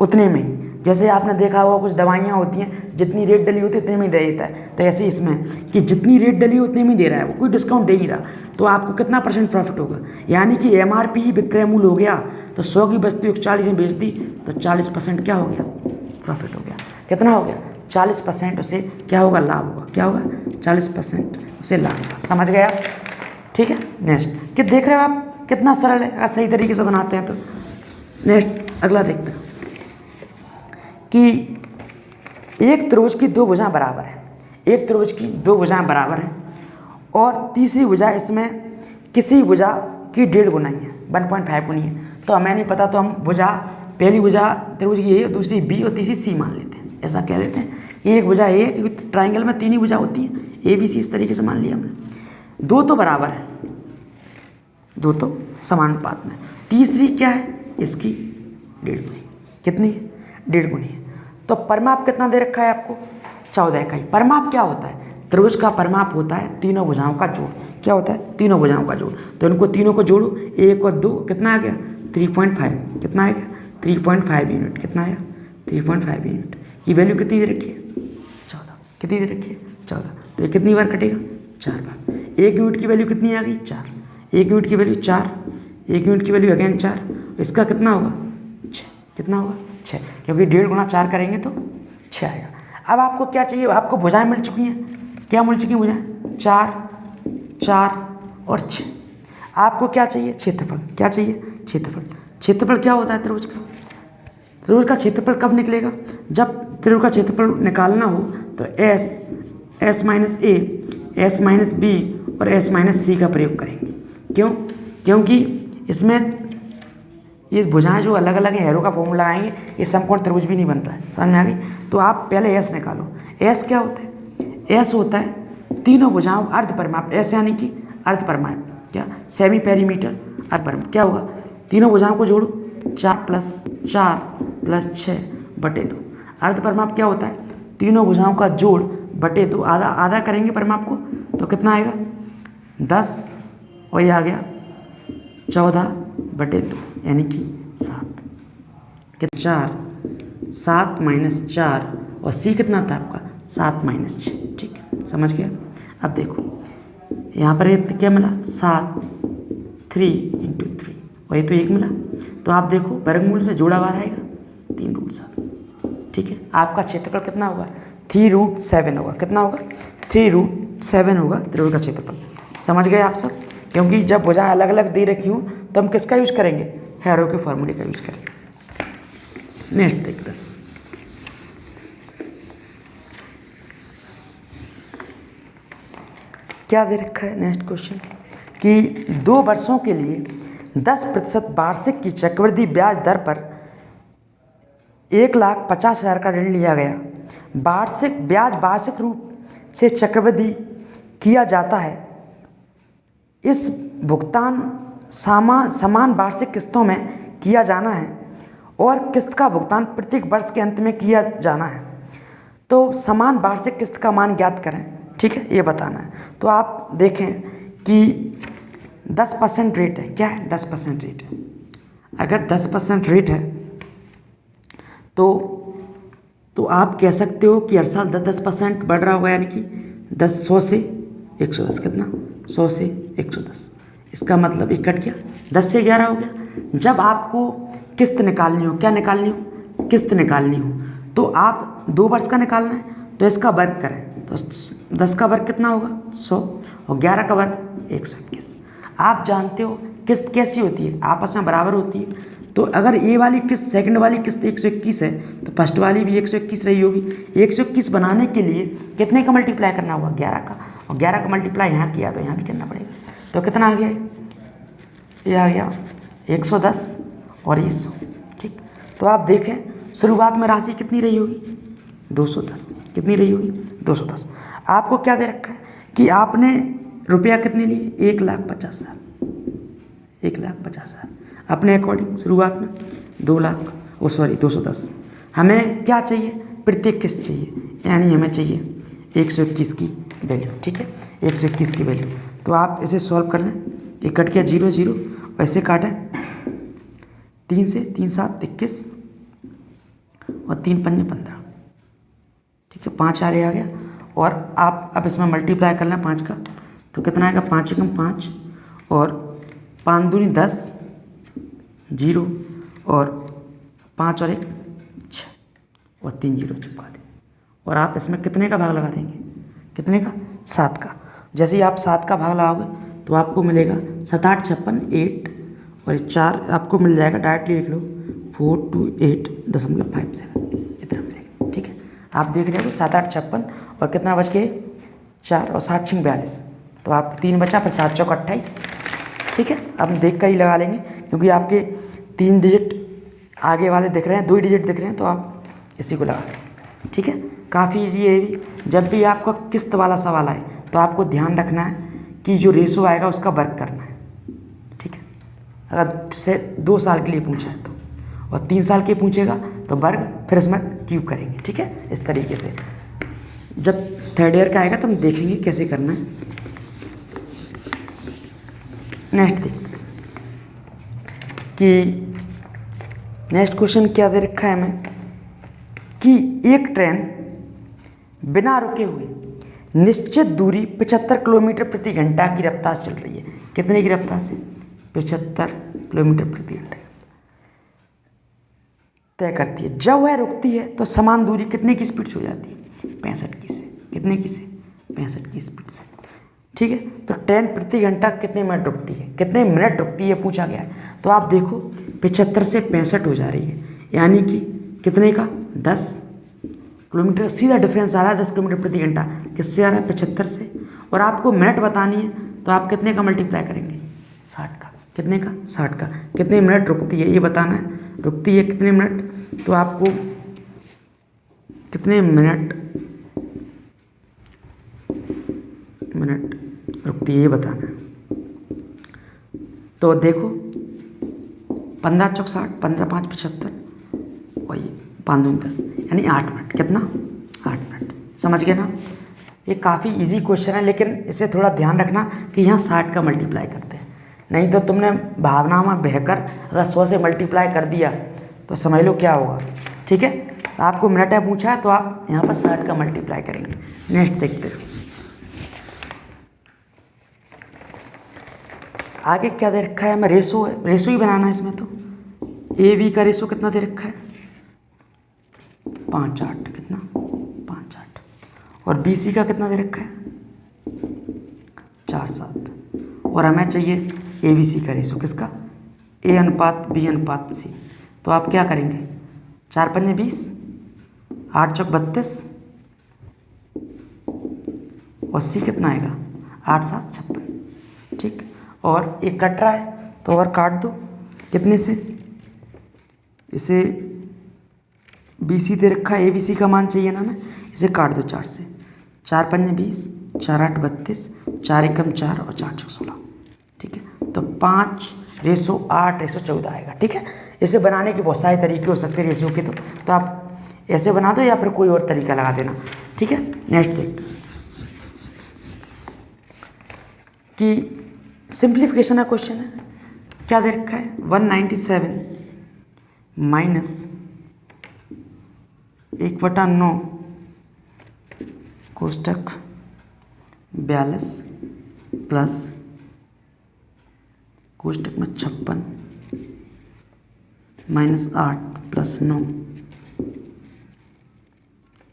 उतने में ही। जैसे आपने देखा होगा कुछ दवाइयाँ होती हैं, जितनी रेट डली होती है उतने में दे देता है, तो ऐसे इसमें कि जितनी रेट डली उतने में दे रहा है, वो कोई डिस्काउंट दे ही रहा, तो आपको कितना % प्रॉफिट होगा, यानी कि MRP ही विक्रय मूल्य हो गया। तो 100 की वस्तु 140 में बेच दी तो 40% क्या हो गया, प्रॉफिट हो गया। कितना हो गया, 40% उसे क्या होगा, लाभ होगा। क्या होगा, 40% उसे लाभ होगा। समझ गए आप, ठीक है। नेक्स्ट कि देख रहे हो आप कितना सरल है, अगर सही तरीके से बनाते हैं तो। नेक्स्ट अगला देखते हैं कि एक त्रिभुज की 2 भुजाएं बराबर है, एक त्रिभुज की 2 भुजाएं बराबर हैं और तीसरी भुजा इसमें किसी भुजा की 1.5 गुना ही है, 1.5 गुनी है। तो हमें नहीं पता, तो हम भुजा, पहली भुजा त्रिभुज की A, दूसरी B और तीसरी C मान लेते हैं। ऐसा कह देते हैं कि एक भुजा A, क्योंकि ट्राइंगल में 3 ही भुजा होती हैं, ABC, इस तरीके से मान लिया हमने। 2 तो बराबर है, 2 तो समानुपात में। तीसरी क्या है, इसकी 1.5 गुनी। कितनी है, 1.5 गुनी है। तो परिमाप कितना दे रखा है आपको, 14 इकाई। परिमाप क्या होता है, त्रिभुज का परिमाप होता है तीनों भुजाओं का जोड़। क्या होता है, तीनों भुजाओं का जोड़। तो इनको तीनों को जोड़ो, 1 और 2 कितना आ गया, 3.5। कितना आ गया, 3.5 यूनिट। कितना आया, 3.5 यूनिट। की वैल्यू कितनी दे रखी है, 14। कितनी दे रखी है, 14। तो ये कितनी बार कटेगा, 4 बार। 1 यूनिट की वैल्यू कितनी आ गई, 4। 1 यूनिट की वैल्यू 4, 1 यूनिट की वैल्यू अगेन 4। इसका कितना होगा, 6। कितना होगा, 6, क्योंकि 1.5 गुना 4 करेंगे तो 6 आएगा। अब आपको क्या चाहिए, आपको भुजाएं मिल चुकी हैं। क्या मिल चुकी हैं भुजाएं, 4 4 और 6। आपको क्या चाहिए, क्षेत्रफल। क्या चाहिए, क्षेत्रफल। क्षेत्रफल क्या होता है त्रिभुज का, त्रिभुज का क्षेत्रफल कब निकलेगा, जब त्रिभुज का क्षेत्रफल निकालना हो तो S minus A, S minus B और S माइनस C का प्रयोग करेंगे। क्यों, क्योंकि इसमें ये भुजाएं जो अलग अलग है, हैरो का फॉर्मूला लगाएंगे, ये समकोण त्रिभुज भी नहीं बन रहा है। समझ में आ गई। तो आप पहले S निकालो। S क्या होता है, S होता है तीनों भुजाओं अर्ध परिमाप। S यानी कि अर्ध परिमाप, क्या, सेमी पेरीमीटर अर्ध परिमाप। क्या होगा, तीनों भुजाओं को जोड़ो, 4 + 4 + 6 बटे 2। अर्ध परिमाप क्या होता है, तीनों भुजाओं का जोड़ बटे 2। आधा आधा करेंगे परिमाप को तो कितना आएगा, 10, और ये आ गया 14 बटे 2, यानी कि 7। कितना, 4, 7 - 4 और C कितना था आपका, 7 - 6। ठीक है, समझ गया। अब देखो यहाँ पर ये क्या मिला, 7, 3 × 3, और ये तो 1 मिला। तो आप देखो वर्गमूल में जोड़ा बार आएगा, 3√7। ठीक है, आपका क्षेत्रफल कितना होगा, 3√7 होगा। कितना होगा, 3√7 होगा त्रिभुज का क्षेत्रफल। समझ गए आप सब। क्योंकि जब भुजाएं अलग अलग दे रखी हूँ तो हम किसका यूज करेंगे, हैरो के फॉर्मूले का यूज करेंगे। नेक्स्ट देखते हैं, क्या दे रखा है नेक्स्ट क्वेश्चन कि 2 वर्षों के लिए 10% वार्षिक की चक्रवृद्धि ब्याज दर पर 1,50,000 का ऋण लिया गया। वार्षिक ब्याज वार्षिक रूप से चक्रवृद्धि किया जाता है। इस भुगतान समान वार्षिक किस्तों में किया जाना है और किस्त का भुगतान प्रत्येक वर्ष के अंत में किया जाना है। तो समान वार्षिक किस्त का मान ज्ञात करें। ठीक है, ये बताना है। तो आप देखें कि 10% रेट है। क्या है, 10% रेट है। अगर 10% रेट है तो आप कह सकते हो कि हर साल 10% बढ़ रहा होगा, यानी कि 100 से 110। कितना, 100 से 110। इसका मतलब 1 कट गया, 10 से 11 हो गया। जब आपको किस्त निकालनी हो, क्या निकालनी हो, किस्त निकालनी हो, तो आप 2 वर्ष का निकालना है तो इसका वर्ग करें तो 10 का वर्ग कितना होगा 100 और 11 का वर्ग 121। आप जानते हो किस्त कैसी होती है, आपस में बराबर होती है। तो अगर ए वाली किस्त सेकंड वाली किस्त 121 है तो फर्स्ट वाली भी 121 रही होगी। 121 बनाने के लिए कितने का मल्टीप्लाई करना होगा 11 का, और 11 का मल्टीप्लाई यहाँ किया तो यहाँ भी करना पड़ेगा। तो कितना आ गया ये आ गया 110 और ये 100। ठीक, तो आप देखें शुरुआत में राशि कितनी रही होगी 210, कितनी रही होगी 210। आपको क्या दे रखा है कि आपने रुपया कितने लिए 1,50,000, 1,50,000 अपने अकॉर्डिंग शुरुआत में 210। हमें क्या चाहिए प्रत्येक किस्त चाहिए, यानी हमें चाहिए 121 की वैल्यू। ठीक है, 121 की वैल्यू। तो आप इसे सॉल्व कर लें, ये कट गया 0 0, वैसे काटें 3 से 3 7 21 और 3 5 15। ठीक है, 5 आ गया। और आप अब इसमें मल्टीप्लाई कर लें 5 का, तो कितना आएगा 5 एकम 5 और 5 दूनी 10 0 और 5 और 1 6 और 3 0 चिपका दें। और आप इसमें कितने का भाग लगा देंगे, कितने का 7 का। जैसे ही आप 7 का भाग लगाओगे तो आपको मिलेगा 7 8 56 8 और 4 आपको मिल जाएगा, डायरेक्टली लिख लो 428.57 इतना मिलेगा। ठीक है, आप देख रहे हो 7 8 56 और कितना बच गए 4 और 7 6 42, तो आप 3 बचा, फिर 7 चौक 28। ठीक है, अब हम देख कर ही लगा लेंगे क्योंकि आपके 3 डिजिट आगे वाले दिख रहे हैं, 2 डिजिट दिख रहे हैं, तो आप इसी को लगा लें। ठीक है, काफ़ी इजी है भी। जब भी आपका किस्त वाला सवाल आए तो आपको ध्यान रखना है कि जो रेशो आएगा उसका वर्ग करना है। ठीक है, अगर से 2 साल के लिए पूछा है तो, और 3 साल के पूछेगा तो वर्ग, फिर इसमें क्यूब करेंगे। ठीक है, इस तरीके से। जब 3rd ईयर का आएगा तो हम देखेंगे कैसे करना है। नेक्स्ट देखते हैं कि नेक्स्ट क्वेश्चन क्या दे रखा है हमें कि एक ट्रेन बिना रुके हुए निश्चित दूरी 75 किलोमीटर प्रति घंटा की रफ्तार से चल रही है। कितने की रफ्तार से 75 किलोमीटर प्रति घंटा तय करती है। जब वह रुकती है तो समान दूरी कितने की स्पीड से हो जाती है 65 की से। कितने की से 65 की स्पीड से। ठीक है, तो ट्रेन प्रति घंटा कितने मिनट रुकती है, कितने मिनट रुकती है पूछा गया है। तो आप देखो 75 से 65 हो जा रही है, यानी कि कितने का 10 किलोमीटर सीधा डिफरेंस आ रहा है 10 किलोमीटर प्रति घंटा। किससे आ रहा है 75 से। और आपको मिनट बतानी है तो आप कितने का मल्टीप्लाई करेंगे 60 का। कितने का 60 का। कितने मिनट रुकती है ये बताना है, रुकती है कितने मिनट, तो आपको कितने मिनट रुकती है ये बताना है। तो देखो 15 चौक 60, 15 5 75 और ये 5 दूनी 10, यानी 8 मिनट। कितना 8 मिनट। समझ गए ना। ये काफ़ी इजी क्वेश्चन है, लेकिन इसे थोड़ा ध्यान रखना कि यहाँ 60 का मल्टीप्लाई करते हैं, नहीं तो तुमने भावना में बहकर अगर 100 से मल्टीप्लाई कर दिया तो समझ लो क्या होगा। ठीक है, आपको मिनट है पूछा है तो आप यहाँ पर 60 का मल्टीप्लाई करेंगे। नेक्स्ट देखते हैं आगे क्या दे रखा है हमें। रेशो ही बनाना है इसमें। तो ए बी का रेशो कितना दे रखा है 5 8। कितना 5 8। और बी सी का कितना दे रखा है 4 7। और हमें चाहिए ए बी सी का रेशो किसका, ए अनुपात बी अनुपात सी। तो आप क्या करेंगे 4 5 20, 8 चौक 32 और सी कितना आएगा 8 7 56। ठीक, और एक कट रहा है तो और काट दो कितने से, इसे बी सी दे रखा है, ए बी सी का मान चाहिए ना हमें, इसे काट दो 4 से। 4 5 20, 4 8 32, 4 एकम 4 और 4 6 16। ठीक है, तो 5:8:14 आएगा। ठीक है, इसे बनाने के बहुत सारे तरीके हो सकते हैं रेशो के। तो आप ऐसे बना दो या फिर कोई और तरीका लगा देना। ठीक है, नेक्स्ट देखते हैं कि सिंप्लीफिकेशन का क्वेश्चन है। क्या दे रखा है 197 माइनस 1/9 कोष्टक 42 प्लस कोष्टक में 56 माइनस 8 प्लस 9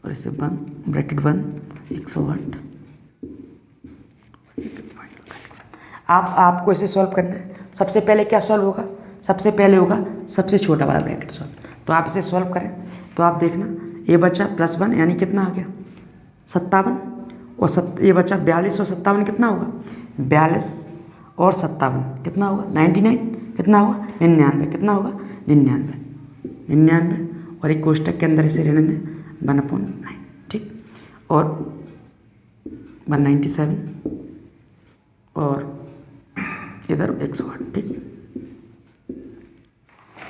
और इसे बंद ब्रैकेट बंद 108। आपको इसे सॉल्व करना है। सबसे पहले क्या सॉल्व होगा? सबसे पहले होगा सबसे छोटा वाला ब्रैकेट सॉल्व। तो आप इसे सॉल्व करें तो आप देखना, ये बचा +1 यानी कितना आ गया 57, और ये बचा 42 और 57 कितना होगा 42 और 57 कितना होगा 99, कितना होगा 99, कितना होगा 99, और एक कोष्टक के अंदर इसे रहने दें 1/9, ठीक, और 197 और इधर 108, ठीक,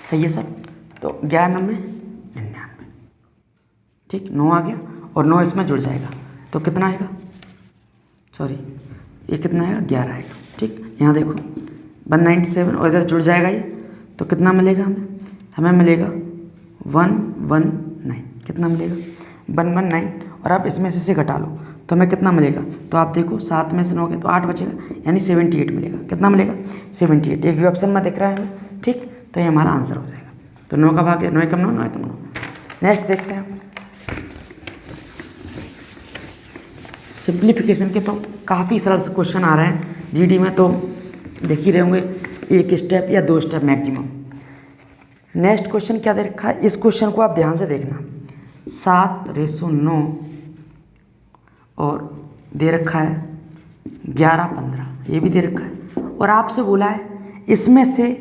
सही है सर। तो 11 में 99, ठीक, 9 आ गया और 9 इसमें जुड़ जाएगा तो कितना आएगा, सॉरी ये कितना आएगा 11 आएगा, ठीक। यहाँ देखो 197 और इधर जुड़ जाएगा ये, तो कितना मिलेगा हमें मिलेगा 119, कितना मिलेगा 119, और आप इसमें से घटा लो तो हमें कितना मिलेगा, तो आप देखो 7 में से 9 गए तो 8 बचेगा यानी 78 मिलेगा, कितना मिलेगा 78, एक ही ऑप्शन में दिख रहा है हमें, ठीक। तो ये हमारा आंसर हो जाएगा। तो 9 का भाग 9 कम 9, 9 कम 9। नेक्स्ट देखते हैं, सिंप्लीफिकेशन के तो काफ़ी सरल से क्वेश्चन आ रहे हैं जीडी में, तो देख ही रहे होंगे, एक स्टेप या 2 स्टेप मैक्सिमम। नेक्स्ट क्वेश्चन क्या दे रखा है, इस क्वेश्चन को आप ध्यान से देखना, 7:9 और दे रखा है 11:15, ये भी दे रखा है, और आपसे बोला है इसमें से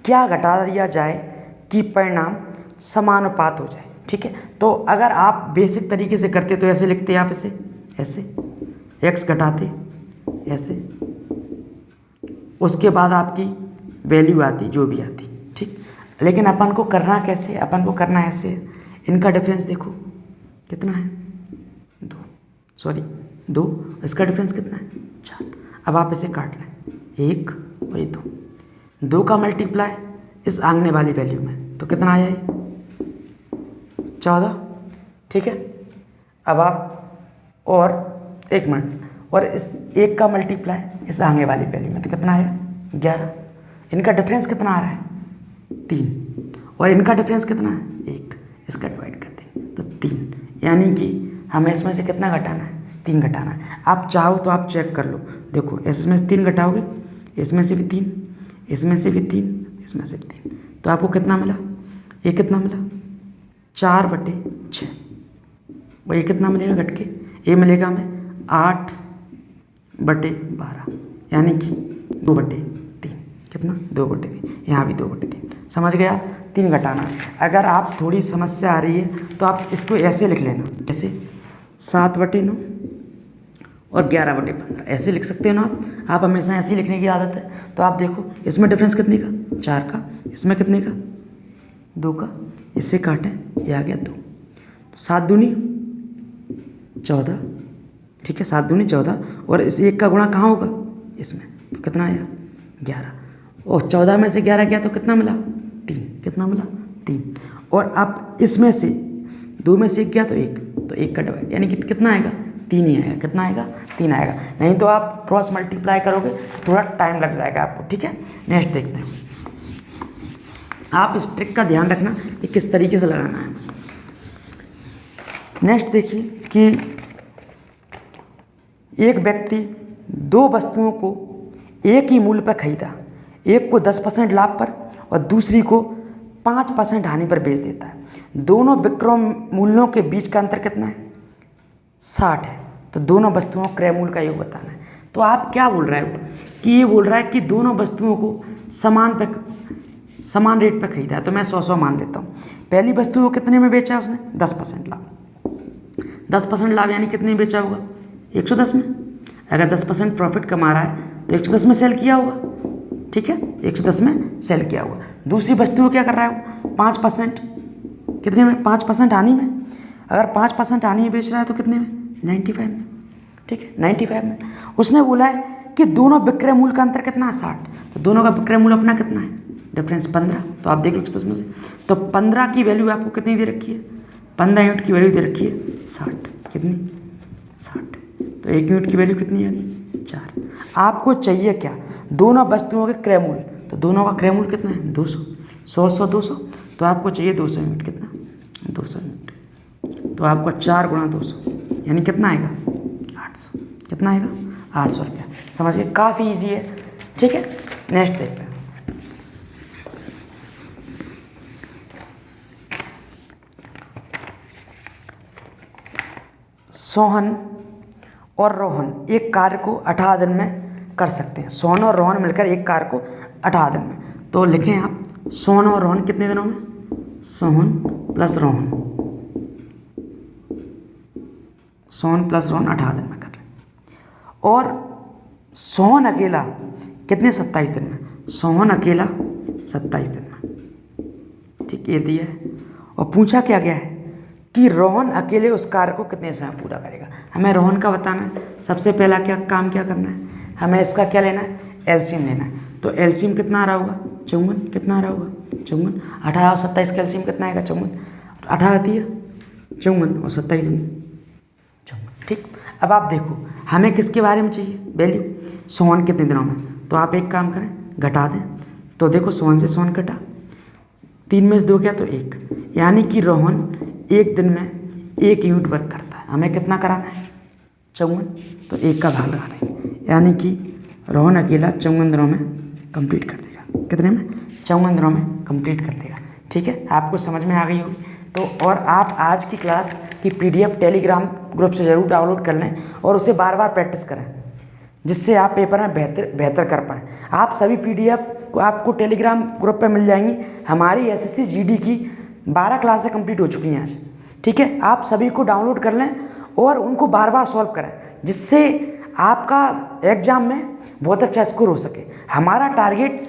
क्या घटा दिया जाए कि परिणाम समानुपात हो जाए, ठीक है। तो अगर आप बेसिक तरीके से करते तो ऐसे लिखते आप इसे, ऐसे x घटाते ऐसे, उसके बाद आपकी वैल्यू आती जो भी आती, ठीक। लेकिन अपन को करना कैसे, अपन को करना ऐसे, इनका डिफरेंस देखो कितना है 2, इसका डिफरेंस कितना है 4। अब आप इसे काट लें, 1 और ये 2 का मल्टीप्लाई इस आंगने वाली वैल्यू में, तो कितना आया ये 14, ठीक है। अब आप और 1 मिनट, और इस 1 का मल्टीप्लाई इस आगे वाली वैल्यू में, तो कितना आया 11। इनका डिफरेंस कितना आ रहा है 3, और इनका डिफरेंस कितना है 1, इसका डिवाइड कर देंगे तो 3, यानी कि हमें इसमें से कितना घटाना है 3 घटाना है। आप चाहो तो आप चेक कर लो, देखो इसमें से 3 घटाओगे, इसमें से भी 3, इसमें से भी 3, इसमें से भी 3, तो आपको कितना मिला, ये कितना मिला 4/6, और ये कितना मिलेगा घट के, ये मिलेगा हमें 8/12, यानी कि 2/3, कितना 2/3, यहाँ भी 2/3, समझ गए आप, 3 घटाना। अगर आप थोड़ी समस्या आ रही है तो आप इसको ऐसे लिख लेना, जैसे 7/9 और 11/15 ऐसे लिख सकते हो ना आप हमेशा ऐसे लिखने की आदत है। तो आप देखो इसमें डिफरेंस कितने का 4 का, इसमें कितने का 2 का, इससे काटें ये आ गया 2, 7 दूनी 14, ठीक है, 7 दूनी 14, और इस 1 का गुणा कहाँ होगा इसमें, तो कितना आया 11, और 14 में से 11 गया तो कितना मिला 3, कितना मिला 3, और अब इसमें से 2 में से 1 गया तो 1, तो 1 का डिवाइड, यानी कि कितना आएगा 3 ही आएगा, कितना आएगा 3 आएगा, नहीं तो आप क्रॉस मल्टीप्लाई करोगे थोड़ा टाइम लग जाएगा आपको, ठीक है। नेक्स्ट देखते हैं, आप इस ट्रिक का ध्यान रखना कि किस तरीके से लगाना है। नेक्स्ट देखिए कि एक व्यक्ति 2 वस्तुओं को एक ही मूल्य पर खरीदा, एक को 10% लाभ पर और दूसरी को 5% हानि पर बेच देता है। दोनों विक्रय मूल्यों के बीच का अंतर कितना है 60 है। तो दोनों वस्तुओं क्रय मूल्य का योग बताना है। तो आप क्या बोल रहे हो कि ये बोल रहा है कि दोनों वस्तुओं को समान रेट पर खरीदा है, तो मैं 100 मान लेता हूँ। पहली वस्तु को कितने में बेचा उसने 10% लाभ, 10% लाभ यानी कितने में बेचा होगा 110 में। अगर 10% प्रॉफिट कमा रहा है तो 110 में सेल किया होगा, ठीक है, 110 में सेल किया होगा। दूसरी वस्तु को क्या कर रहा है वो 5% कितने में 5% हानि में। अगर 5% हानि बेच रहा है तो कितने में 95 में, ठीक है, 95 में। उसने बोला है कि दोनों विक्रय मूल्य का अंतर कितना है 60, तो दोनों का विक्रय मूल्य अपना कितना है डिफरेंस 15। तो आप देख लो 110 में से, तो 15 की वैल्यू आपको कितनी दे रखी है 15 यूनिट की वैल्यू दे रखी है 60, कितनी 60, तो 1 यूनिट की वैल्यू कितनी आ गई 4। आपको चाहिए क्या दोनों वस्तुओं के क्रय मूल्य, तो दोनों का क्रय मूल्य कितना है 200, 100 200, तो आपको चाहिए 200 यूनिट, कितना 200 यूनिट। तो आपको 4 × 200 यानी कितना आएगा 800। कितना आएगा? 800 रुपया। समझिए, काफ़ी ईजी है। ठीक है, नेक्स्ट देखते हैं। सोहन और रोहन एक कार्य को 18 दिन में कर सकते हैं। सोहन और रोहन मिलकर एक कार्य को 18 दिन में, तो लिखें आप सोहन और रोहन कितने दिनों में? सोहन प्लस रोहन, सोहन प्लस रोहन 18 दिन में कर रहे हैं। और सोहन अकेला कितने? 27 दिन में। सोहन अकेला 27 दिन में। ठीक, ये दिया है। और पूछा क्या गया है कि रोहन अकेले उस कार्य को कितने समय पूरा करेगा। हमें रोहन का बताना है। सबसे पहला क्या काम क्या करना है? हमें इसका क्या लेना है? एलसीएम लेना है। तो एलसीएम कितना आ रहा होगा? 54। कितना आ रहा होगा? 54। 18 और 27 का एलसीएम कितना आएगा? 54। 18 दिया 54 और 27 में 54। ठीक, अब आप देखो हमें किसके बारे में चाहिए वैल्यू? सोहन कितने दिनों में। तो आप एक काम करें, घटा दें। तो देखो सोहन से सोहन घटा, 3 में से 2 क्या? तो 1, यानी कि रोहन एक दिन में 1 यूनिट वर्क करता है। हमें कितना कराना है? 54। तो 1 का भाग लगा देंगे, यानी कि रोहन अकेला 54 दिनों में कंप्लीट कर देगा। कितने में? 54 दिनों में कंप्लीट कर देगा। ठीक है, आपको समझ में आ गई होगी। तो और आप आज की क्लास की PDF टेलीग्राम ग्रुप से ज़रूर डाउनलोड कर लें और उसे बार बार प्रैक्टिस करें, जिससे आप पेपर में बेहतर कर पाएँ। आप सभी PDF को आपको टेलीग्राम ग्रुप पर मिल जाएंगी। हमारी SSC GD की 12 क्लासें कंप्लीट हो चुकी हैं आज। ठीक है, आप सभी को डाउनलोड कर लें और उनको बार बार सॉल्व करें, जिससे आपका एग्ज़ाम में बहुत अच्छा स्कोर हो सके। हमारा टारगेट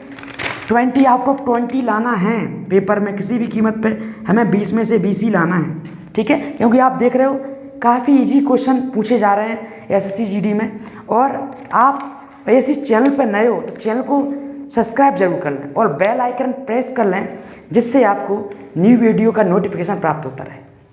20 आउट ऑफ 20 लाना है पेपर में, किसी भी कीमत पे हमें 20 में से 20 ही लाना है। ठीक है, क्योंकि आप देख रहे हो काफ़ी इजी क्वेश्चन पूछे जा रहे हैं SSC GD में। और आप ऐसे चैनल पर नए हो तो चैनल को सब्सक्राइब जरूर कर लें और बेल आइकन प्रेस कर लें, जिससे आपको न्यू वीडियो का नोटिफिकेशन प्राप्त होता रहे।